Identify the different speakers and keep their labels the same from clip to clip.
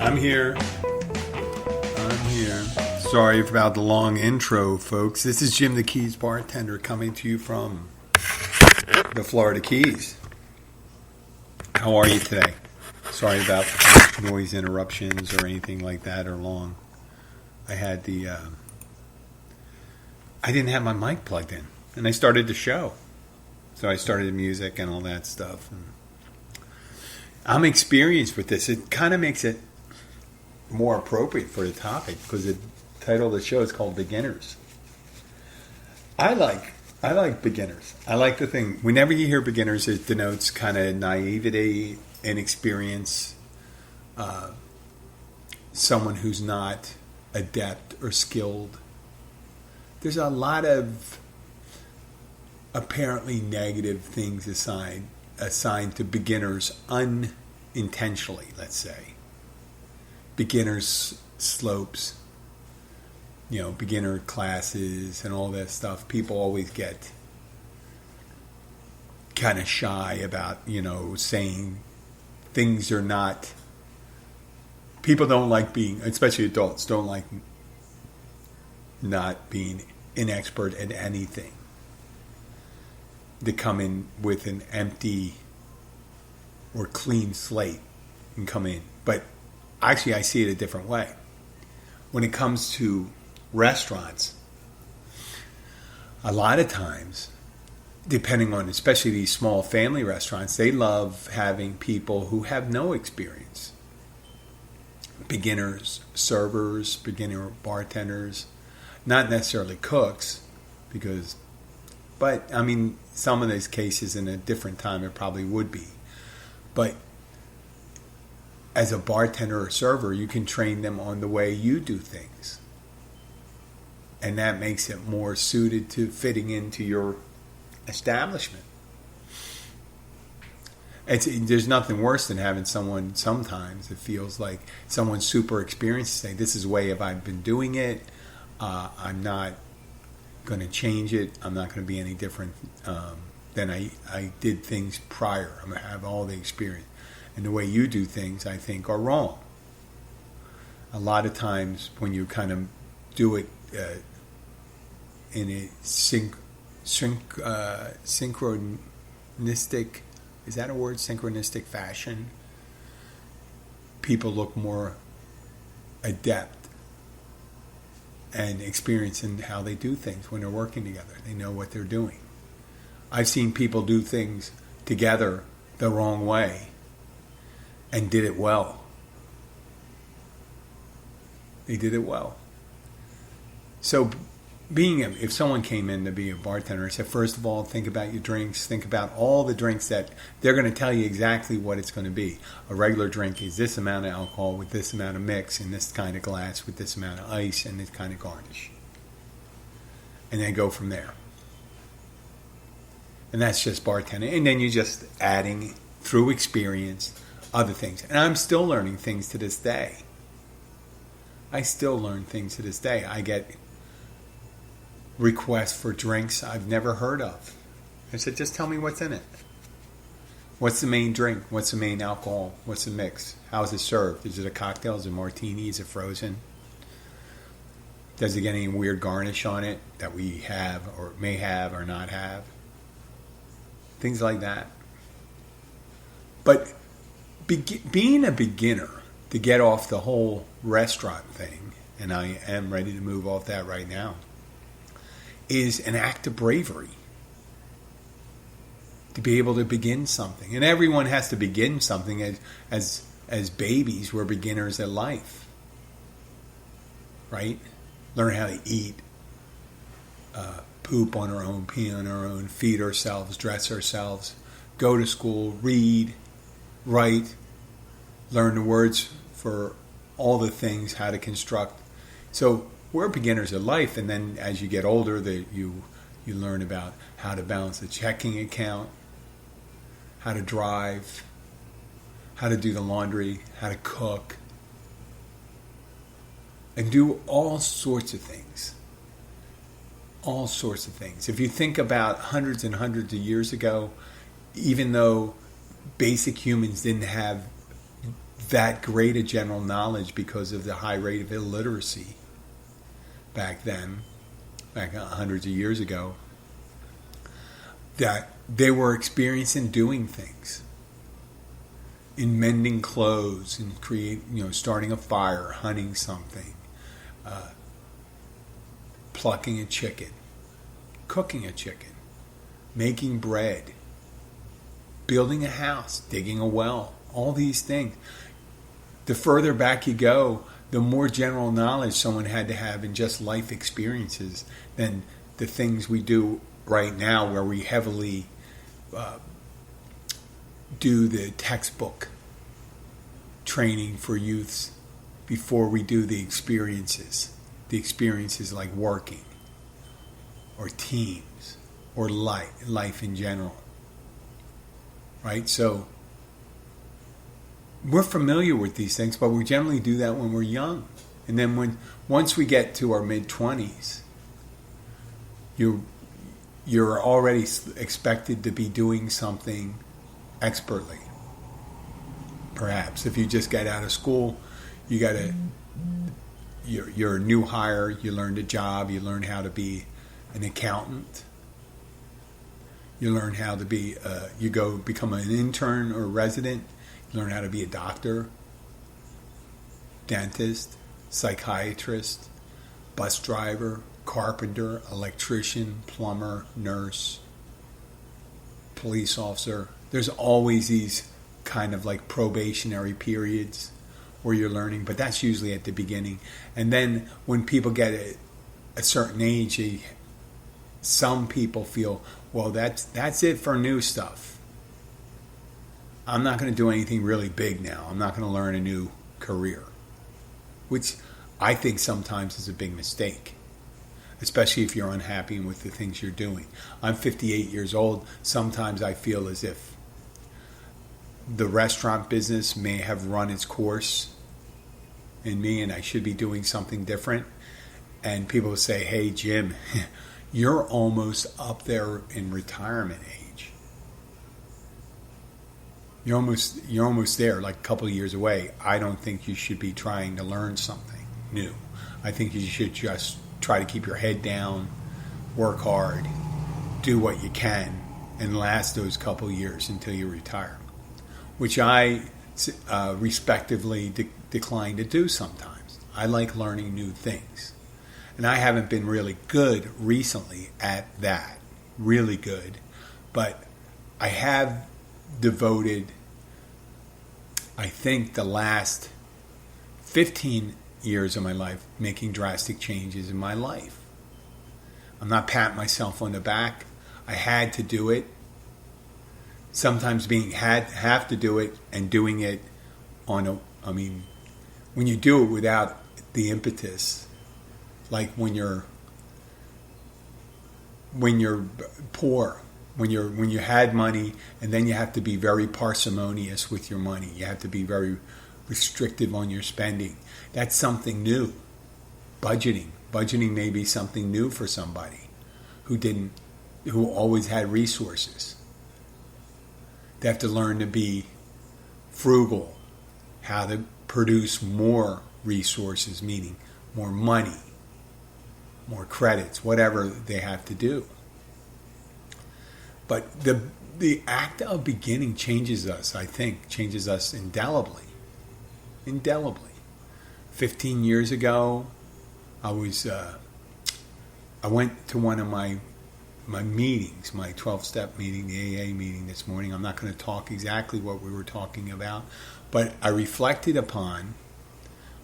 Speaker 1: I'm here. Sorry about the long intro, folks. This is Jim the Keys Bartender coming to you from the Florida Keys. How are you today? Sorry about noise interruptions or anything like that or long. I had I didn't have my mic plugged in, and I started the show. So I started the music and all that stuff. And I'm experienced with this. It kind of makes it more appropriate for the topic because the title of the show is called Beginners. I like beginners. I like the thing. Whenever you hear beginners, it denotes kind of naivety, inexperience, someone who's not adept or skilled. There's a lot of apparently negative things assigned to beginners unintentionally, let's say. Beginners slopes, beginner classes and all that stuff. People always get kind of shy about, saying things are not. People don't like being, especially adults, don't like not being an expert at anything. They come in with an empty or clean slate and come in. But actually, I see it a different way. When it comes to restaurants, a lot of times, depending on, especially these small family restaurants, they love having people who have no experience. Beginners, servers, beginner bartenders, not necessarily cooks, but I mean, some of these cases in a different time it probably would be. But as a bartender or server, you can train them on the way you do things. And that makes it more suited to fitting into your establishment. There's nothing worse than having someone, sometimes it feels like someone super experienced say, this is the way I've been doing it. I'm not going to change it. I'm not going to be any different than I did things prior. I'm going to have all the experience. And the way you do things, I think, are wrong. A lot of times when you kind of do it in a synchronistic, is that a word? Synchronistic fashion, people look more adept and experienced in how they do things when they're working together. They know what they're doing. I've seen people do things together the wrong way and did it well. They did it well. So if someone came in to be a bartender, I said, first of all, think about your drinks. Think about all the drinks that they're going to tell you exactly what it's going to be. A regular drink is this amount of alcohol with this amount of mix in this kind of glass with this amount of ice and this kind of garnish. And then go from there. And that's just bartending. And then you're just adding, through experience, other things. And I'm still learning things to this day. I still learn things to this day. I get requests for drinks I've never heard of. I said, just tell me what's in it. What's the main drink? What's the main alcohol? What's the mix? How is it served? Is it a cocktail? Is it a martini? Is it frozen? Does it get any weird garnish on it that we have or may have or not have? Things like that. But being a beginner, to get off the whole restaurant thing, and I am ready to move off that right now, is an act of bravery. To be able to begin something. And everyone has to begin something. As babies, we're beginners at life. Right? Learn how to eat, poop on our own, pee on our own, feed ourselves, dress ourselves, go to school, read, write, learn the words for all the things, how to construct. So we're beginners at life, and then as you get older, you learn about how to balance a checking account, how to drive, how to do the laundry, how to cook, and do all sorts of things. All sorts of things. If you think about hundreds and hundreds of years ago, even though basic humans didn't have that great a general knowledge because of the high rate of illiteracy back then, back hundreds of years ago, that they were experiencing doing things, in mending clothes and starting a fire, hunting something, plucking a chicken, cooking a chicken, making bread, building a house, digging a well, all these things. The further back you go, the more general knowledge someone had to have in just life experiences than the things we do right now, where we heavily do the textbook training for youths before we do the experiences like working or teams or life in general, right? So we're familiar with these things, but we generally do that when we're young. And then once we get to our mid-20s, you're already expected to be doing something expertly. Perhaps if you just get out of school, you're a new hire, you learned a job, you learn how to be an accountant, you learn how to be you go become an intern or resident, you learn how to be a doctor, dentist, psychiatrist, bus driver, carpenter, electrician, plumber, nurse, police officer. There's always these kind of like probationary periods where you're learning, but that's usually at the beginning. And then when people get a certain age, some people feel, well, that's it for new stuff. I'm not going to do anything really big now. I'm not going to learn a new career, which I think sometimes is a big mistake, especially if you're unhappy with the things you're doing. I'm 58 years old. Sometimes I feel as if the restaurant business may have run its course in me and I should be doing something different. And people say, hey, Jim, you're almost up there in retirement age. You're almost there, like a couple of years away. I don't think you should be trying to learn something new. I think you should just try to keep your head down, work hard, do what you can, and last those couple of years until you retire, which I respectively decline to do sometimes. I like learning new things. And I haven't been really good recently at that, really good. But I have devoted, I think, the last 15 years of my life making drastic changes in my life. I'm not patting myself on the back. I had to do it. Sometimes have to do it and doing it when you do it without the impetus, like when you're poor, when you had money, and then you have to be very parsimonious with your money. You have to be very restrictive on your spending. That's something new. Budgeting may be something new for somebody who always had resources. They have to learn to be frugal, how to produce more resources, meaning more money, more credits, whatever they have to do. But the act of beginning changes us, I think, changes us indelibly. 15 years ago, I went to one of my meetings, my 12-step meeting, the AA meeting this morning. I'm not going to talk exactly what we were talking about, but I reflected upon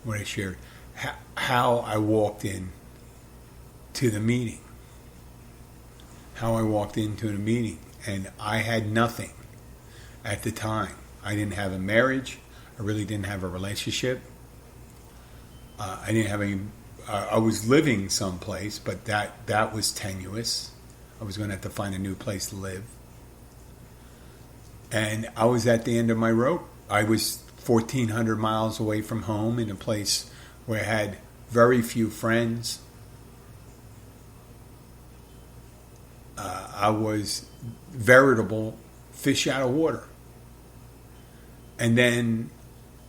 Speaker 1: what I shared, how I walked in to the meeting. And I had nothing at the time. I didn't have a marriage. I really didn't have a relationship. I didn't have any. I was living someplace, but that was tenuous. I was going to have to find a new place to live. And I was at the end of my rope. I was 1,400 miles away from home in a place where I had very few friends. I was veritable fish out of water. And then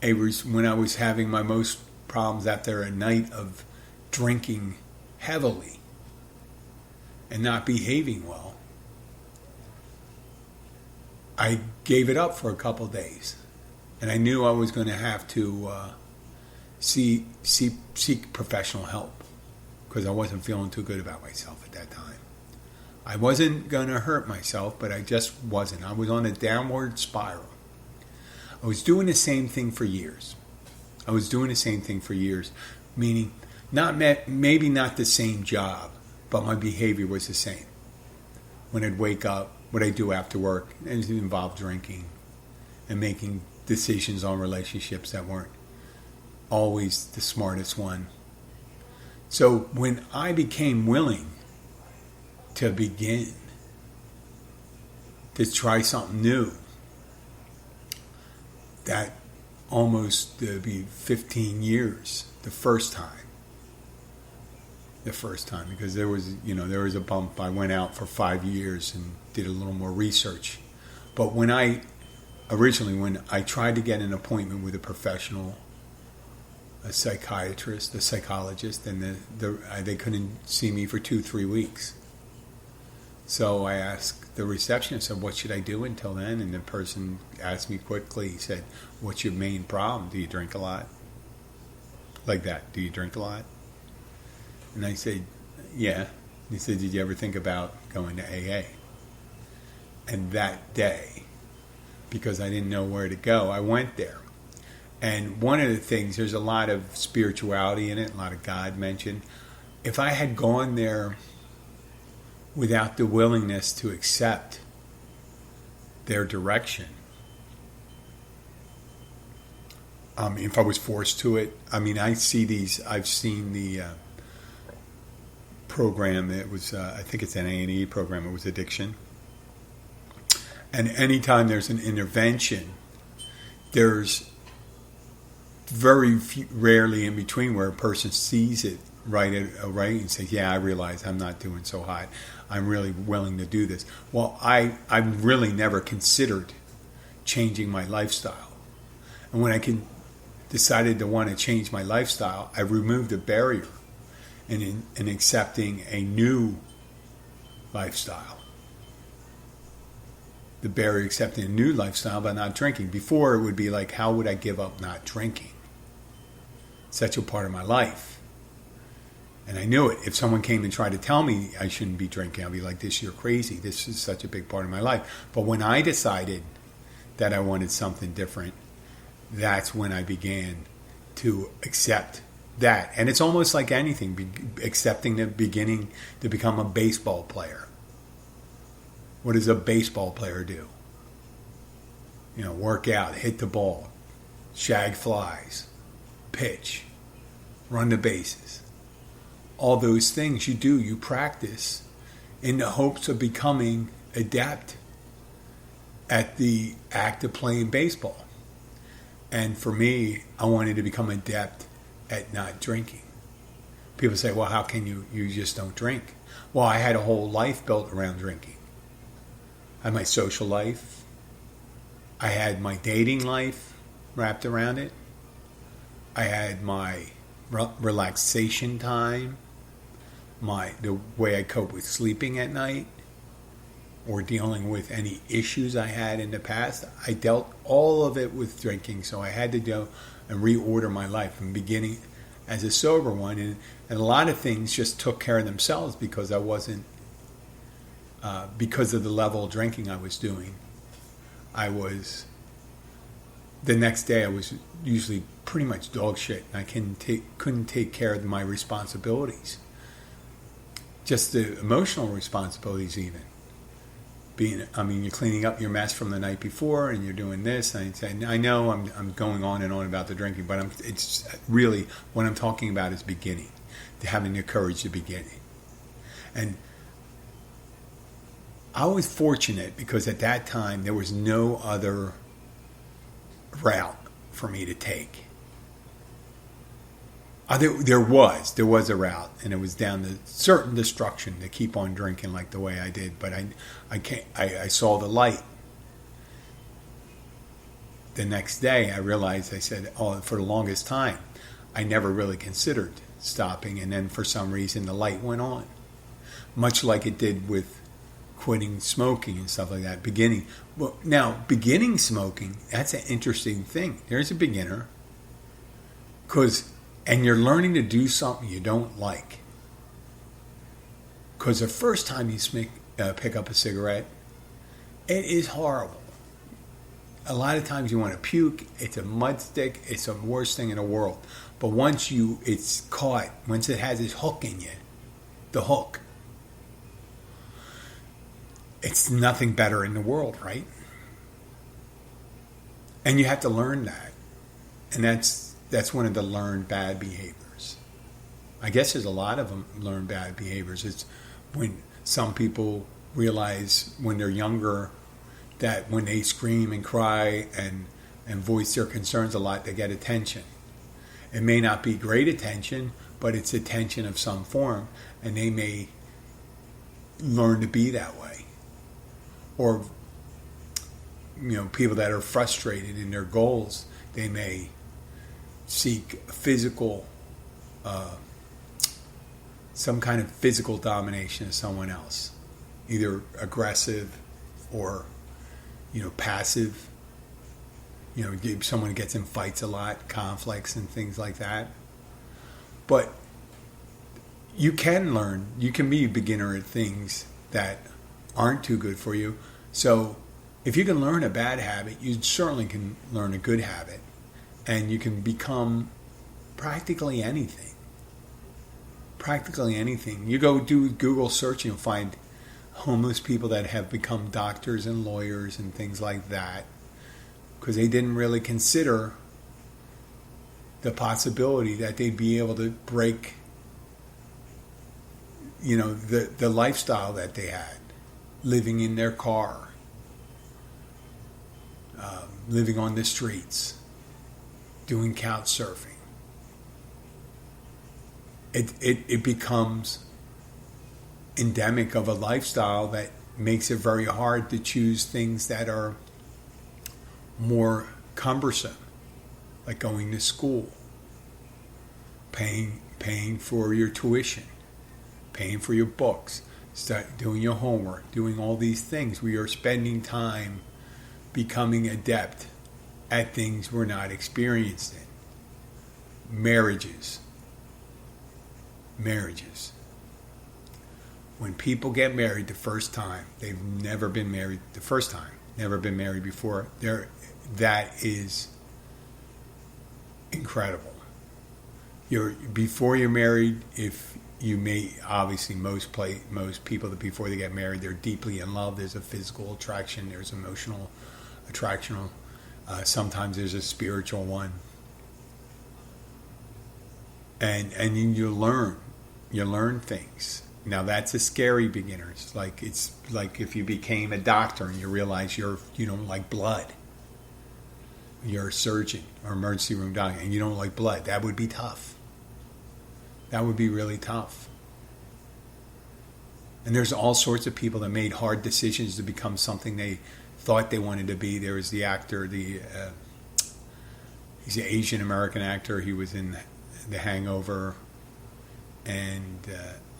Speaker 1: when I was having my most problems after a night of drinking heavily and not behaving well, I gave it up for a couple of days. And I knew I was going to have to seek professional help because I wasn't feeling too good about myself at that time. I wasn't going to hurt myself, but I just wasn't. I was on a downward spiral. I was doing the same thing for years. Meaning maybe not the same job, but my behavior was the same. When I'd wake up, what I do after work, and it involved drinking and making decisions on relationships that weren't always the smartest one. So when I became willing to begin to try something new, that almost be 15 years the first time, because there was a bump. I went out for 5 years and did a little more research. But when I tried to get an appointment with a professional, a psychiatrist, a psychologist, and they couldn't see me for 2-3 weeks. So I asked the receptionist, I said, what should I do until then? And the person asked me quickly, he said, what's your main problem? Do you drink a lot? Like that, do you drink a lot? And I said, yeah. He said, did you ever think about going to AA? And that day, because I didn't know where to go, I went there. And one of the things, there's a lot of spirituality in it, a lot of God mentioned. If I had gone there without the willingness to accept their direction, if I was forced to it, I've seen the program. It was, I think it's an A&E program. It was addiction. And anytime there's an intervention, there's very rarely in between where a person sees it right and says, yeah, I realize I'm not doing so hot. I'm really willing to do this. Well, I've really never considered changing my lifestyle. And when I decided to want to change my lifestyle, I removed a barrier in accepting a new lifestyle. The barrier accepting a new lifestyle by not drinking. Before, it would be like, how would I give up not drinking? Such a part of my life. And I knew it. If someone came and tried to tell me I shouldn't be drinking, I'd be like, you're crazy. This is such a big part of my life. But when I decided that I wanted something different, that's when I began to accept that. And it's almost like anything, accepting the beginning to become a baseball player. What does a baseball player do? Work out, hit the ball, shag flies, pitch, run the bases. All those things you do, you practice in the hopes of becoming adept at the act of playing baseball. And for me, I wanted to become adept at not drinking. People say, well, how can you just don't drink? Well, I had a whole life built around drinking. I had my social life. I had my dating life wrapped around it. I had my relaxation time, the way I cope with sleeping at night or dealing with any issues I had in the past. I dealt all of it with drinking, so I had to go and reorder my life from beginning as a sober one. And a lot of things just took care of themselves because I wasn't, because of the level of drinking I was doing. The next day I was usually pretty much dog shit. I couldn't take care of my responsibilities. Just the emotional responsibilities even. You're cleaning up your mess from the night before and you're doing this. And I know I'm going on and on about the drinking, but it's really, what I'm talking about is beginning. Having the courage to begin. And I was fortunate because at that time there was no other route for me to take. There was a route, and it was down to certain destruction to keep on drinking like the way I did. But I saw the light the next day I realized, I said, oh, for the longest time, I never really considered stopping. And then for some reason, the light went on. Much like it did with quitting smoking and stuff like that. Beginning smoking, that's an interesting thing. There's a beginner. And you're learning to do something you don't like. Because the first time you pick up a cigarette, it is horrible. A lot of times you want to puke. It's a mud stick. It's the worst thing in the world. But once it's caught, once it has its hook in you, the hook, it's nothing better in the world, right? And you have to learn that. And that's one of the learned bad behaviors. I guess there's a lot of them learned bad behaviors. It's when some people realize when they're younger that when they scream and cry and voice their concerns a lot, they get attention. It may not be great attention, but it's attention of some form, and they may learn to be that way. Or, people that are frustrated in their goals, they may seek some kind of physical domination of someone else, either aggressive or, passive. Someone gets in fights a lot, conflicts and things like that. But you can learn, you can be a beginner at things that aren't too good for you. So if you can learn a bad habit, you certainly can learn a good habit. And you can become practically anything. Practically anything. You go do Google searching and find homeless people that have become doctors and lawyers and things like that, because they didn't really consider the possibility that they'd be able to break, the lifestyle that they had, living in their car, living on the streets, doing couch surfing. It becomes endemic of a lifestyle that makes it very hard to choose things that are more cumbersome, like going to school, paying for your tuition, paying for your books, start doing your homework, doing all these things. We are spending time becoming adept at things we're not experienced in. Marriages. When people get married the first time, they've never been married the first time, never been married before. That is incredible. Before you're married, if you may, obviously most people that before they get married, they're deeply in love. There's a physical attraction. There's emotional attraction. Sometimes there's a spiritual one. And you learn things. Now that's a scary beginner. It's like if you became a doctor and you realize you don't like blood. You're a surgeon or emergency room doctor and you don't like blood. That would be tough. That would be really tough. And there's all sorts of people that made hard decisions to become something they thought they wanted to be. There was the actor, he's an Asian American actor. He was in The Hangover and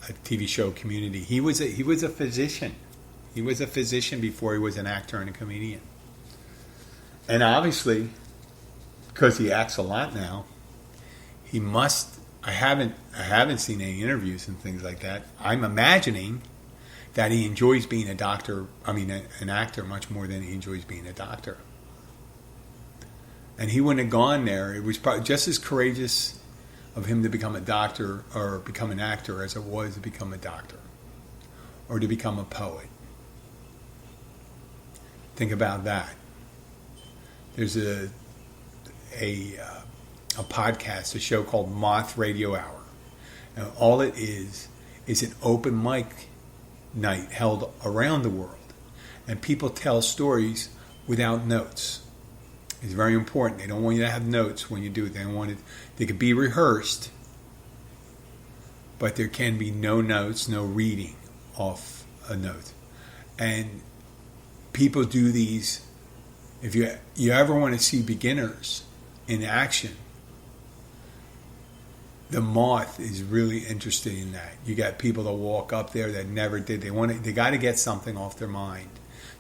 Speaker 1: a TV show Community. He was a physician. He was a physician before he was an actor and a comedian. And obviously, because he acts a lot now, he must. I haven't seen any interviews and things like that. I'm imagining that he enjoys being an actor much more than he enjoys being a doctor. And he wouldn't have gone there. It was probably just as courageous of him to become a doctor or become an actor as it was to become a doctor or to become a poet. Think about that. There's a podcast, a show called Moth Radio Hour. And all it is an open mic night held around the world. And people tell stories without notes. It's very important. They don't want you to have notes when you do it. They could be rehearsed, but there can be no notes, no reading off a note. And people do these If you ever want to see beginners in action, the moth is really interested in that. You got people that walk up there that never did. They got to get something off their mind,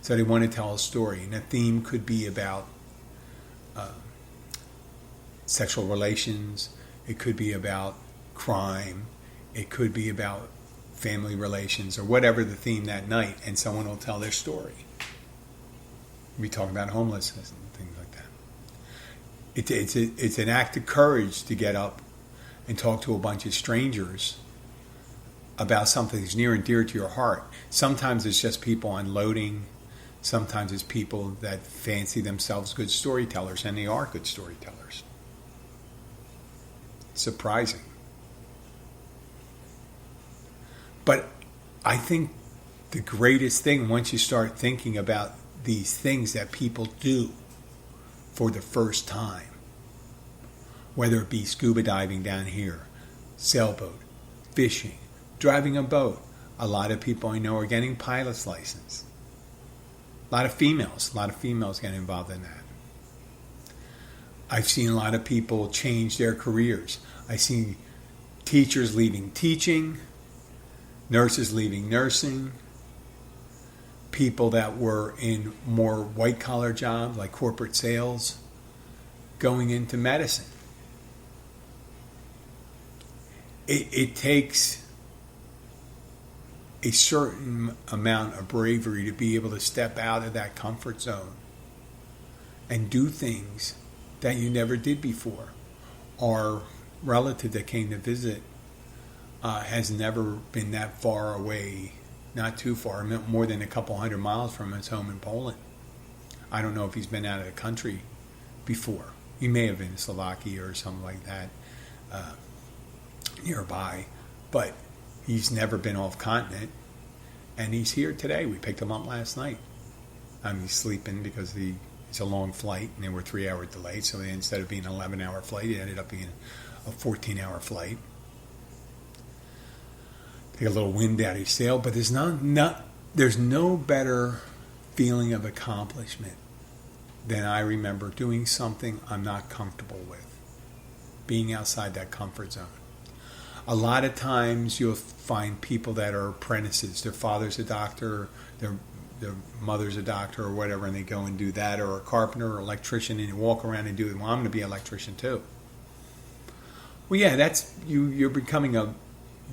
Speaker 1: so they want to tell a story. And the theme could be about sexual relations. It could be about crime. It could be about family relations, or whatever the theme that night. And someone will tell their story. We talk about homelessness and things like that. It's an act of courage to get up and talk to a bunch of strangers about something that's near and dear to your heart. Sometimes it's just people unloading. Sometimes it's people that fancy themselves good storytellers, and they are good storytellers. Surprising. But I think the greatest thing, once you start thinking about these things that people do for the first time, whether it be scuba diving down here, sailboat, fishing, driving a boat. A lot of people I know are getting pilot's license. A lot of females get involved in that. I've seen a lot of people change their careers. I've seen teachers leaving teaching, nurses leaving nursing, people that were in more white-collar jobs like corporate sales going into medicine. It takes a certain amount of bravery to be able to step out of that comfort zone and do things that you never did before. Our relative that came to visit has never been that far away, not too far, more than a couple 100 miles from his home in Poland. I don't know if he's been out of the country before. He may have been in Slovakia or something like that. Nearby, but he's never been off continent, and he's here today. We picked him up last night. He's sleeping because it's a long flight, and they were 3-hour delayed, so instead of being an 11-hour flight, it ended up being a 14-hour flight. Take a little wind out of your sail, but there's no better feeling of accomplishment than I remember doing something I'm not comfortable with, being outside that comfort zone. A lot of times you'll find people that are apprentices. Their father's a doctor, their mother's a doctor or whatever, and they go and do that, or a carpenter or electrician, and you walk around and do it. Well, I'm going to be an electrician too. Well, yeah, that's you're becoming a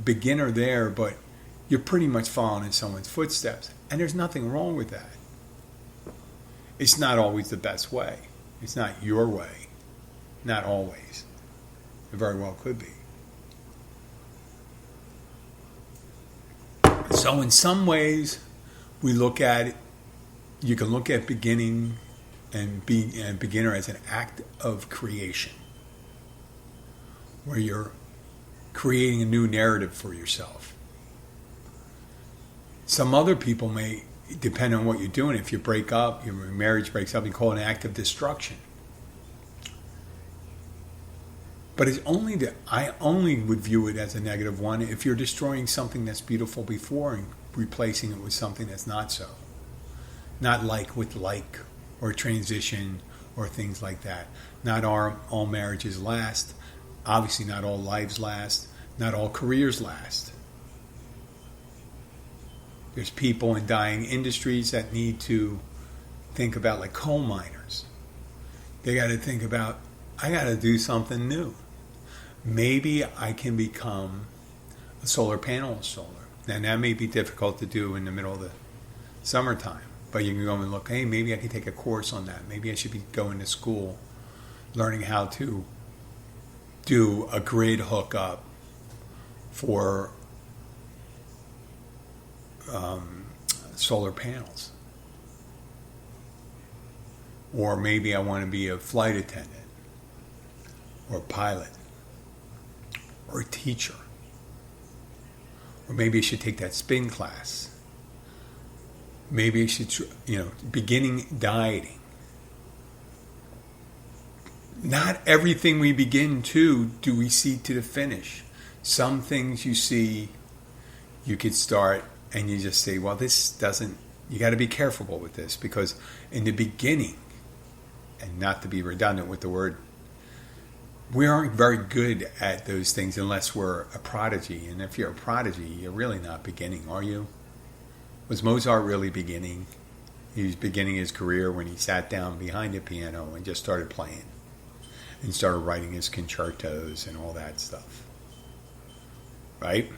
Speaker 1: beginner there, but you're pretty much following in someone's footsteps. And there's nothing wrong with that. It's not always the best way. It's not your way. Not always. It very well could be. So in some ways, we look at it, you can look at beginning and beginner as an act of creation, where you're creating a new narrative for yourself. Some other people may, depend on what you're doing, if you break up, your marriage breaks up, you call it an act of destruction. But I only would view it as a negative one if you're destroying something that's beautiful before and replacing it with something that's not so. Not like with like, or transition, or things like that. Not all marriages last. Obviously not all lives last. Not all careers last. There's people in dying industries that need to think about, like coal miners. They got to think about, I got to do something new. Maybe I can become a solar panel installer. Now, that may be difficult to do in the middle of the summertime, but you can go and look, hey, maybe I can take a course on that. Maybe I should be going to school, learning how to do a grid hookup for solar panels. Or maybe I want to be a flight attendant, or a pilot, or a teacher. Or maybe I should take that spin class. Maybe I should, beginning dieting. Not everything we begin to do we see to the finish. Some things you see, you could start and you just say, well, this doesn't, you got to be careful with this, because in the beginning, and not to be redundant with the word, we aren't very good at those things unless we're a prodigy. And if you're a prodigy, you're really not beginning, are you? Was Mozart really beginning? He was beginning his career when he sat down behind the piano and just started playing and started writing his concertos and all that stuff. Right?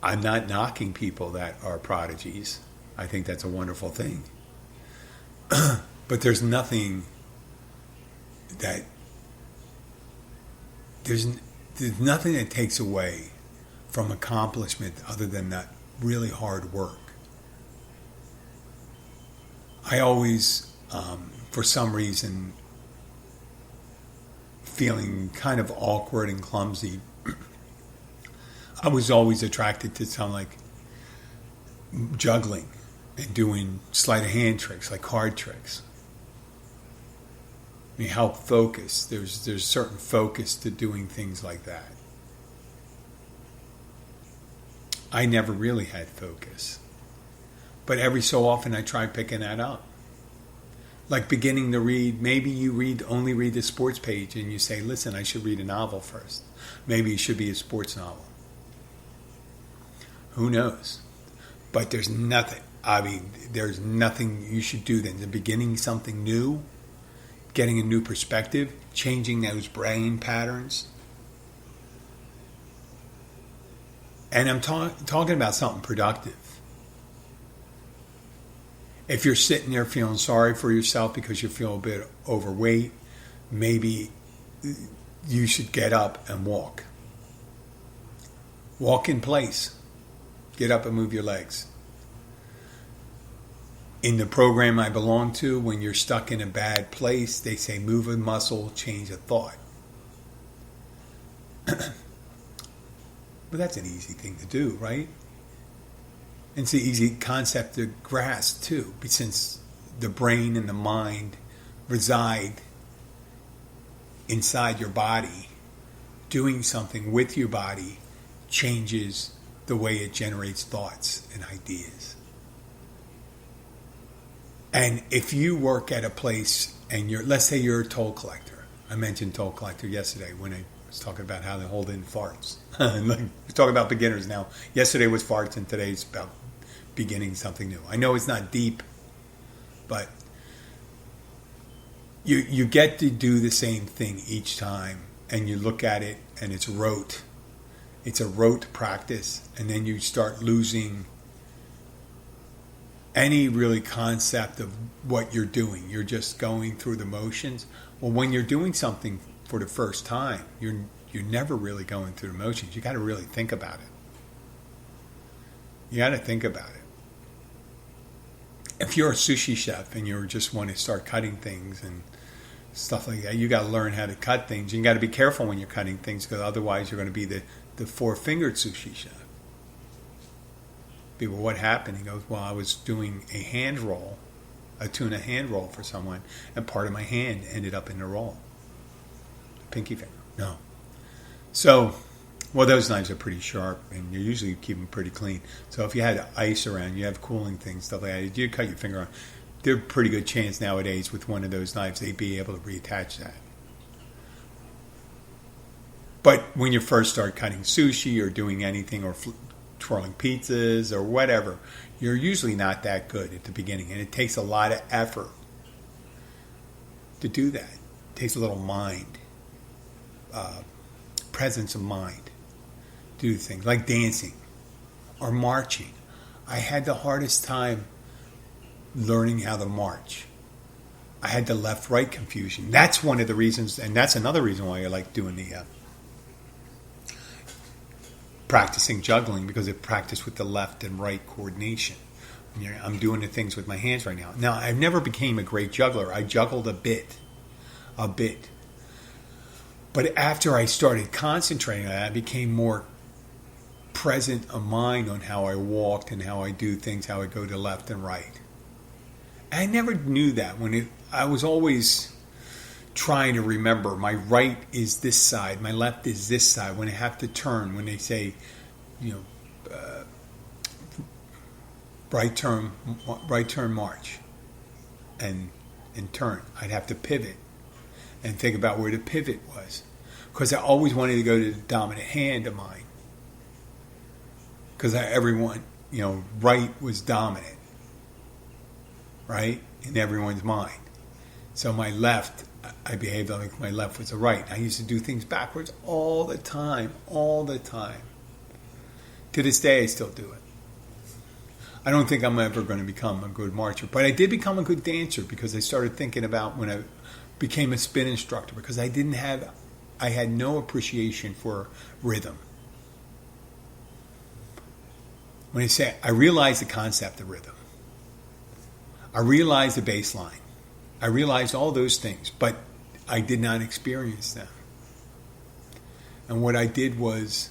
Speaker 1: I'm not knocking people that are prodigies. I think that's a wonderful thing. But there's nothing that there's nothing that takes away from accomplishment other than that really hard work. I always, for some reason, feeling kind of awkward and clumsy, I was always attracted to something like juggling and doing sleight of hand tricks, like card tricks. I mean, help focus. There's certain focus to doing things like that. I never really had focus. But every so often I try picking that up. Like beginning to read, maybe you only read the sports page and you say, listen, I should read a novel first. Maybe it should be a sports novel. Who knows? But there's nothing you should do than the beginning something new, getting a new perspective, changing those brain patterns. And I'm talking about something productive. If you're sitting there feeling sorry for yourself because you feel a bit overweight, maybe you should get up and walk. Walk in place. Get up and move your legs. In the program I belong to, when you're stuck in a bad place, they say move a muscle, change a thought. But that's an easy thing to do, right? And it's an easy concept to grasp too, since the brain and the mind reside inside your body. Doing something with your body changes the way it generates thoughts and ideas. And if you work at a place and let's say you're a toll collector. I mentioned toll collector yesterday when I was talking about how they hold in farts. We're talking about beginners now. Yesterday was farts and today's about beginning something new. I know it's not deep, but you get to do the same thing each time and you look at it and it's rote. It's a rote practice, and then you start losing any really concept of what you're doing. You're just going through the motions. Well, when you're doing something for the first time, you're never really going through the motions. You got to really think about it. You got to think about it. If you're a sushi chef and you just want to start cutting things and stuff like that, you got to learn how to cut things. You got to be careful when you're cutting things because otherwise you're going to be the four-fingered sushi chef. People, what happened? He goes, well, I was doing a hand roll, a tuna hand roll for someone, and part of my hand ended up in the roll. Pinky finger. No. So, well, those knives are pretty sharp, and you usually keep them pretty clean. So if you had ice around, you have cooling things, stuff like that, you cut your finger on. There's a pretty good chance nowadays with one of those knives, they'd be able to reattach that. But when you first start cutting sushi or doing anything or twirling pizzas or whatever, you're usually not that good at the beginning. And it takes a lot of effort to do that. It takes a little mind, presence of mind to do things like dancing or marching. I had the hardest time learning how to march. I had the left-right confusion. That's one of the reasons, and that's another reason why I like doing the practicing juggling, because it practiced with the left and right coordination. I'm doing the things with my hands right now. Now, I never became a great juggler. I juggled a bit. But after I started concentrating on that, I became more present of mind on how I walked and how I do things, how I go to left and right. I never knew that I was always trying to remember my right is this side, my left is this side. When I have to turn, when they say, right turn march, and and turn. I'd have to pivot and think about where the pivot was. Because I always wanted to go to the dominant hand of mine. Because everyone, right was dominant. Right? In everyone's mind. So my left, I behaved like my left was the right. I used to do things backwards all the time. All the time. To this day, I still do it. I don't think I'm ever going to become a good marcher. But I did become a good dancer because I started thinking about when I became a spin instructor. Because I had no appreciation for rhythm. When I say, I realized the concept of rhythm. I realized the bass line. I realized all those things, but I did not experience them. And what I did was,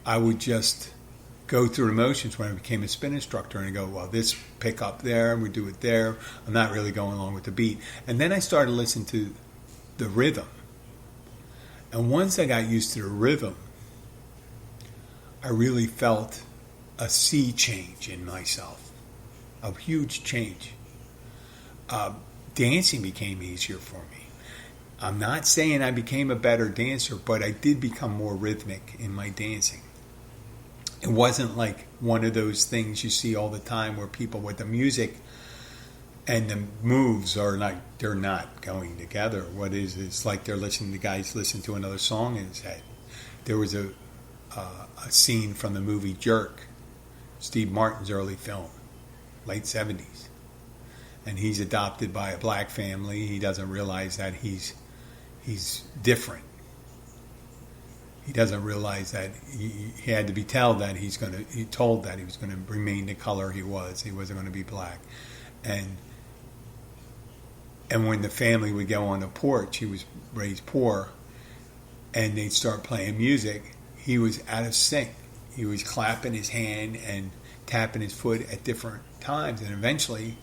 Speaker 1: I would just go through the motions when I became a spin instructor and I go, well, this pick up there, and we do it there. I'm not really going along with the beat. And then I started listening to the rhythm. And once I got used to the rhythm, I really felt a sea change in myself. A huge change. Dancing became easier for me. I'm not saying I became a better dancer, but I did become more rhythmic in my dancing. It wasn't like one of those things you see all the time where people with the music and the moves they're not going together. What is it's like they're listening to guys listen to another song in his head. There was a scene from the movie Jerk, Steve Martin's early film, late 70s. And he's adopted by a black family. He doesn't realize that he's different. He doesn't realize that he had to be told that he was going to remain the color he was. He wasn't going to be black. And when the family would go on the porch, he was raised poor, and they'd start playing music, he was out of sync. He was clapping his hand and tapping his foot at different times, and eventually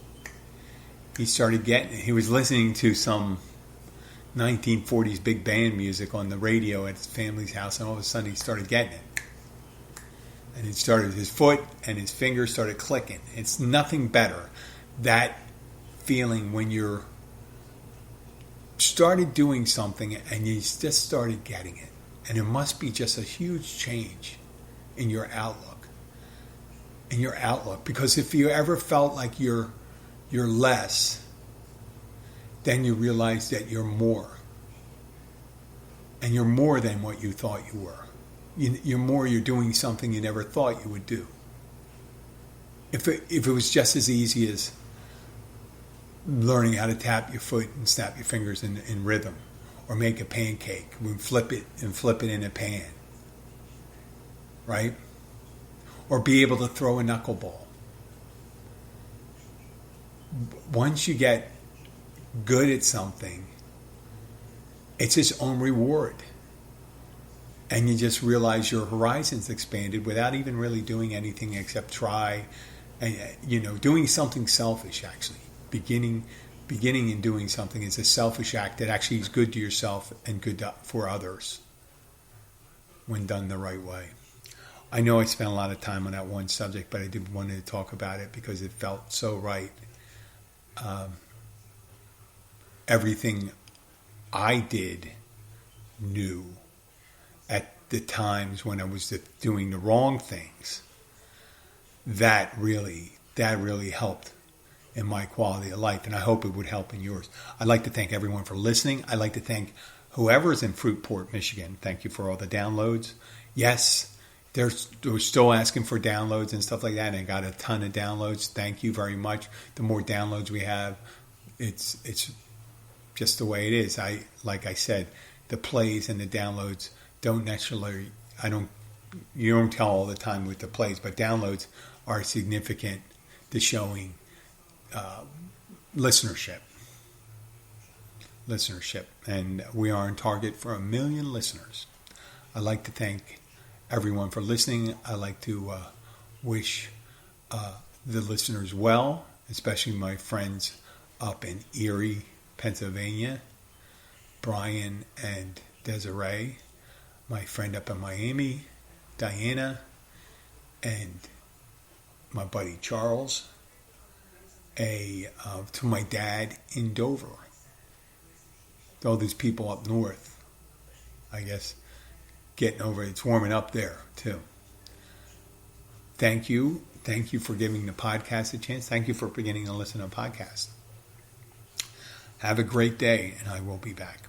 Speaker 1: he started getting it. He was listening to some 1940s big band music on the radio at his family's house, and all of a sudden he started getting it. And it started, his foot and his fingers started clicking. It's nothing better. That feeling when you're started doing something and you just started getting it. And it must be just a huge change in your outlook. Because if you ever felt like you're less, then you realize that you're more. And you're more than what you thought you were. You're doing something you never thought you would do. If it was just as easy as learning how to tap your foot and snap your fingers in rhythm, or make a pancake, and flip it in a pan, right? Or be able to throw a knuckleball. Once you get good at something, it's its own reward. And you just realize your horizons expanded without even really doing anything except try, and doing something selfish actually. Beginning and doing something is a selfish act that actually is good to yourself and good for others when done the right way. I know I spent a lot of time on that one subject, but I did want to talk about it because it felt so right. Everything I did knew at the times when I was doing the wrong things, that really helped in my quality of life, and I hope it would help in yours. I'd like to thank everyone for listening. I'd like to thank whoever's in Fruitport, Michigan. Thank you for all the downloads. Yes, they're still asking for downloads and stuff like that, and I got a ton of downloads. Thank you very much. The more downloads we have, it's just the way it is. Like I said, the plays and the downloads don't necessarily, you don't tell all the time with the plays, but downloads are significant to showing listenership, and we are on target for 1 million listeners. I'd like to thank everyone for listening. I'd like to wish the listeners well, especially my friends up in Erie, Pennsylvania, Brian and Desiree, my friend up in Miami, Diana, and my buddy Charles, to my dad in Dover. All these people up north, I guess, getting over it. It's warming up there too. Thank you for giving the podcast a chance. Thank you for beginning to listen to a podcast. Have a great day, and I will be back.